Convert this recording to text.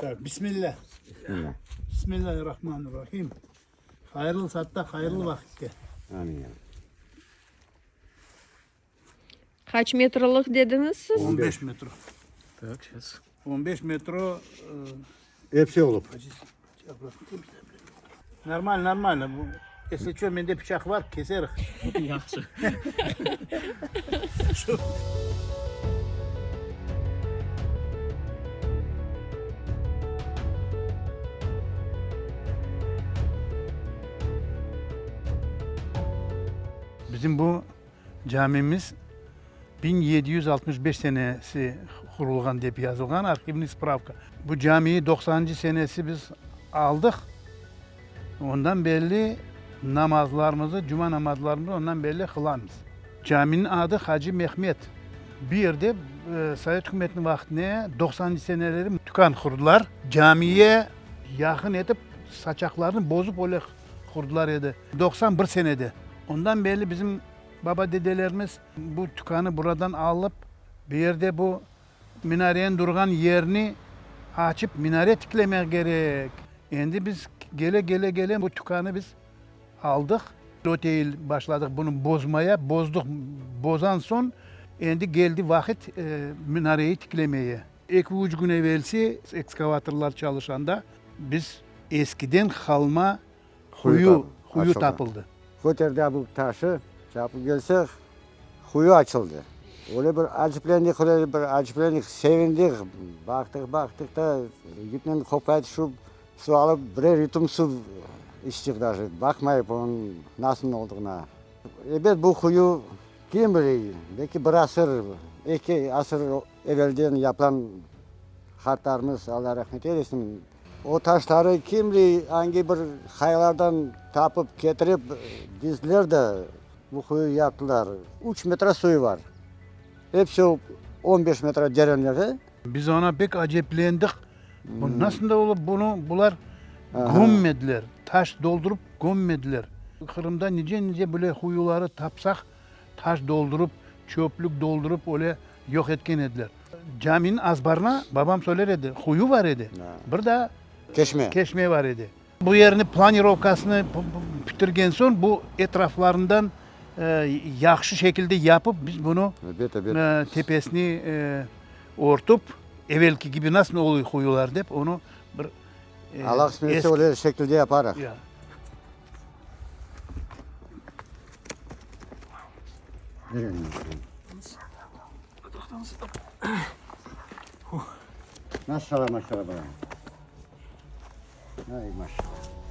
Evet, Bismillah. Bismillah. Bismillahirrahmanirrahim. Hayırlı saatte, hayırlı vakitte. Amin ya. Kaç metrelik dediniz siz? 15 metre. Bakacağız. 15 metre Hepsi olup. normal. Bu kesiyor, bende bıçak var, keseriz. Yaxşı. Bizim bu camimiz 1765 senesi kurulgan deyip yazılgan arşivin spravka. Bu camiyi 90. senesi biz aldık. Ondan belli namazlarımızı, cuma namazlarımızı ondan belli kılamız. Caminin adı Hacı Mehmet. Bir yerde Sovet hükümetinin vaktine 90. seneleri tükan kurdular. Camiye yakın edip saçaklarını bozup öyle kurdular idi. 91 senede. Ondan belli bizim baba dedelerimiz bu tükanı buradan alıp bir yerde bu minarenin durgan yerini açıp minare tiklemek gerek. Şimdi biz gele bu tükanı biz aldık. Otel başladık bunu bozmaya, bozduk. Bozan son şimdi geldi vakit minareyi tiklemeye. 2-3 gün evvelsi ekskavatörler çalışanda biz eskiden kalma huyu açıldı. tapıldı. Götürdü bu taşı, çapı gelsek huyu açıldı. Öyle bir acıplendik, sevindik. Baktık da gitmen kopaydı su alıp birer yudum su içtik daşı. Bakmayıp onun nasıl olduğuna. Evet bu huyu kim bilir? Belki bir asır, 2 asır evvelden yapılan hartlarımız Allah rahmet eylesin. O taşları kim bilir hangi bir kayalardan tapıp getirip dizdiler de bu kuyu yaptılar. 3 metre suyu var. Hepsi 15 metre derinliği. Biz ona pek aceplendik. Bu nasıl da olup bunlar Aha. gömmediler. Taş doldurup gömmediler. Kırım'da nice böyle huyuları tapsak taş doldurup, çöplük doldurup öyle yok etken ediler. Caminin azbarına babam söyler idi. Huyu var idi. Bir de keşme var idi. Bu yerini planirovkasını bitirgen son bu etraflarından yaxşı şekilde yapıp biz bunu Evet. tepesini ortup evvelki gibi nasıl oluyor huyular deyip onu bir Allah kısmetse öyle şekilde yaparak. Ya. Maşallah. Ay maşallah.